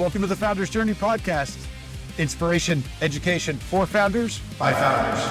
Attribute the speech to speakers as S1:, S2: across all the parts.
S1: Welcome to the Founders Journey podcast. Inspiration, education for founders by founders.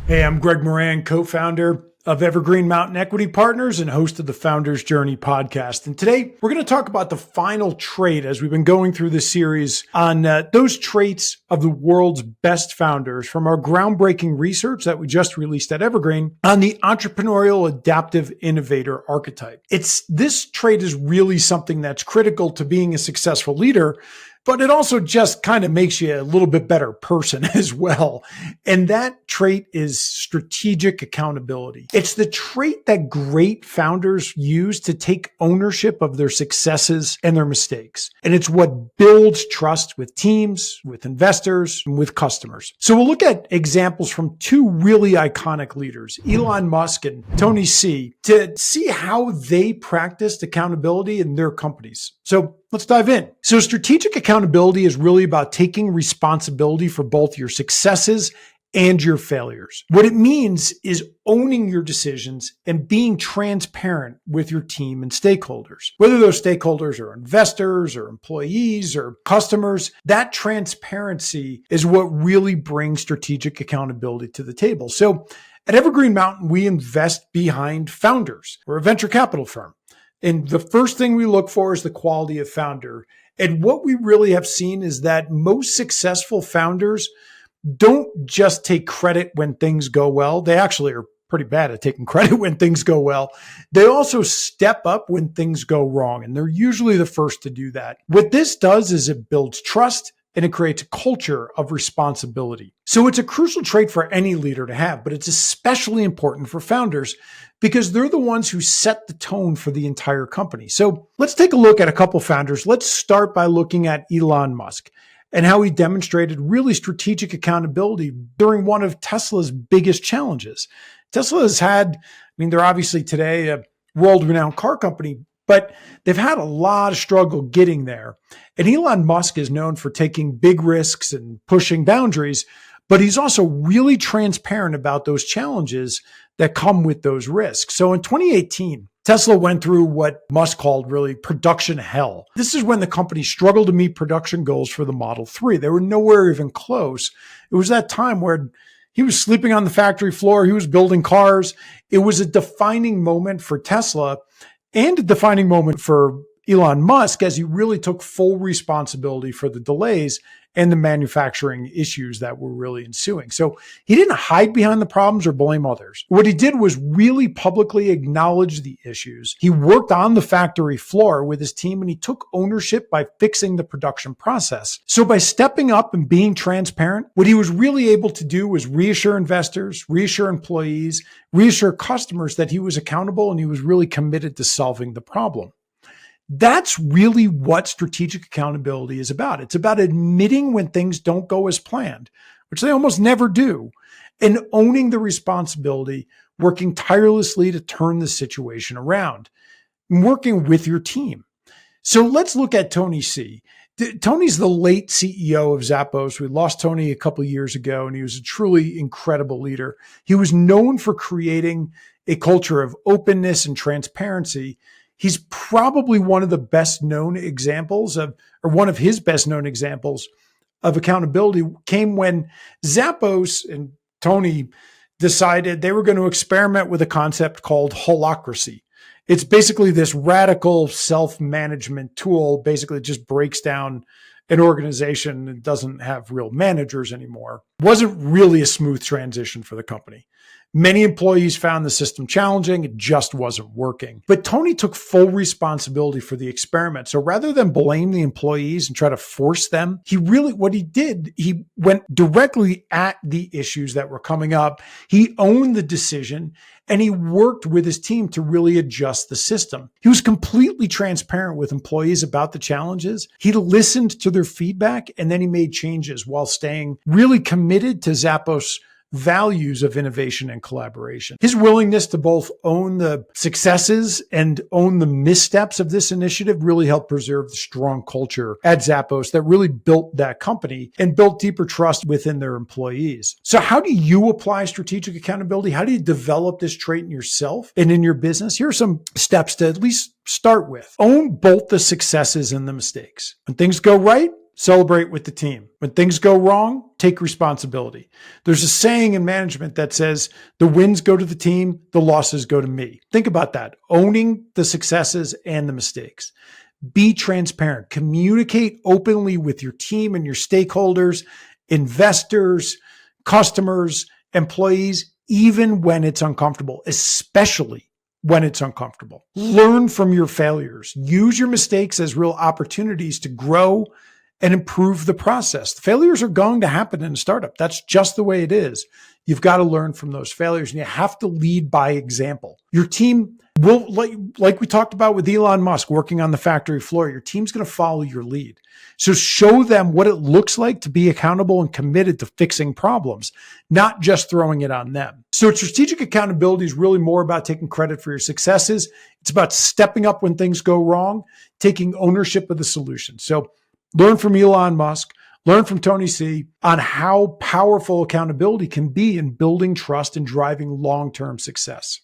S2: Hey, I'm Greg Moran, co-founder of Evergreen Mountain Equity Partners and host of the Founders Journey podcast. And today we're going to talk about the final trait as we've been going through this series on those traits of the world's best founders from our groundbreaking research that we just released at Evergreen on the entrepreneurial adaptive innovator archetype. This trait is really something that's critical to being a successful leader, but it also just kind of makes you a little bit better person as well. And that trait is strategic accountability. It's the trait that great founders use to take ownership of their successes and their mistakes. And it's what builds trust with teams, with investors, and with customers. So we'll look at examples from two really iconic leaders, Elon Musk and Tony Hsieh, to see how they practiced accountability in their companies. So let's dive in. So strategic accountability is really about taking responsibility for both your successes and your failures. What it means is owning your decisions and being transparent with your team and stakeholders. Whether those stakeholders are investors or employees or customers, that transparency is what really brings strategic accountability to the table. So at Evergreen Mountain, we invest behind founders. We're a venture capital firm. And the first thing we look for is the quality of founder. And what we really have seen is that most successful founders don't just take credit when things go well. They actually are pretty bad at taking credit when things go well. They also step up when things go wrong. And they're usually the first to do that. What this does is it builds trust and it creates a culture of responsibility. So it's a crucial trait for any leader to have, but it's especially important for founders because they're the ones who set the tone for the entire company. So let's take a look at a couple founders. Let's start by looking at Elon Musk and how he demonstrated really strategic accountability during one of Tesla's biggest challenges. Tesla has had, they're obviously today a world-renowned car company, but they've had a lot of struggle getting there. And Elon Musk is known for taking big risks and pushing boundaries, but he's also really transparent about those challenges that come with those risks. So in 2018, Tesla went through what Musk called really production hell. This is when the company struggled to meet production goals for the Model 3. They were nowhere even close. It was that time where he was sleeping on the factory floor. He was building cars. It was a defining moment for Tesla and a defining moment for Elon Musk as he really took full responsibility for the delays and the manufacturing issues that were really ensuing. So he didn't hide behind the problems or blame others. What he did was really publicly acknowledge the issues. He worked on the factory floor with his team and he took ownership by fixing the production process. So by stepping up and being transparent, what he was really able to do was reassure investors, reassure employees, reassure customers that he was accountable and he was really committed to solving the problem. That's really what strategic accountability is about. It's about admitting when things don't go as planned, which they almost never do, and owning the responsibility, working tirelessly to turn the situation around, and working with your team. So let's look at Tony Hsieh. Tony's the late CEO of Zappos. We lost Tony a couple of years ago, and he was a truly incredible leader. He was known for creating a culture of openness and transparency. He's probably one of the best known examples of, or one of his best known examples of accountability came when Zappos and Tony decided they were going to experiment with a concept called Holacracy. It's basically this radical self-management tool. Basically, it just breaks down an organization that doesn't have real managers anymore. It wasn't really a smooth transition for the company. Many employees found the system challenging. It just wasn't working. But Tony took full responsibility for the experiment. So rather than blame the employees and try to force them, what he did, he went directly at the issues that were coming up. He owned the decision and he worked with his team to really adjust the system. He was completely transparent with employees about the challenges. He listened to their feedback and then he made changes while staying really committed to Zappos' values of innovation and collaboration. His willingness to both own the successes and own the missteps of this initiative really helped preserve the strong culture at Zappos that really built that company and built deeper trust within their employees. So how do you apply strategic accountability? How do you develop this trait in yourself and in your business? Here are some steps to at least start with. Own both the successes and the mistakes. When things go right, celebrate with the team. When things go wrong, take responsibility. There's a saying in management that says, the wins go to the team, the losses go to me. Think about that. Owning the successes and the mistakes. Be transparent. Communicate openly with your team and your stakeholders, investors, customers, employees, even when it's uncomfortable, especially when it's uncomfortable. Learn from your failures. Use your mistakes as real opportunities to grow and improve the process. The failures are going to happen in a startup. That's just the way it is. You've got to learn from those failures, and you have to lead by example. Your team will, like we talked about with Elon Musk working on the factory floor, your team's going to follow your lead. So show them what it looks like to be accountable and committed to fixing problems, not just throwing it on them. So strategic accountability is really more about taking credit for your successes. It's about stepping up when things go wrong, taking ownership of the solution. So learn from Elon Musk, learn from Tony Hsieh on how powerful accountability can be in building trust and driving long-term success.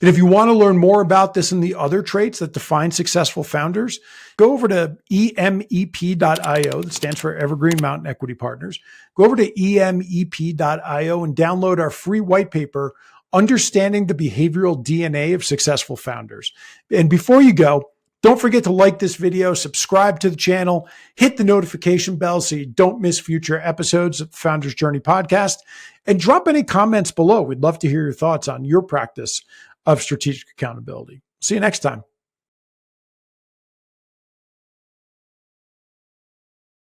S2: And if you want to learn more about this and the other traits that define successful founders, go over to emep.io. That stands for Evergreen Mountain Equity Partners. Go over to emep.io and download our free white paper, Understanding the Behavioral DNA of Successful Founders. And before you go, don't forget to like this video, subscribe to the channel, hit the notification bell so you don't miss future episodes of the Founders Journey podcast, and drop any comments below. We'd love to hear your thoughts on your practice of strategic accountability. See you next time.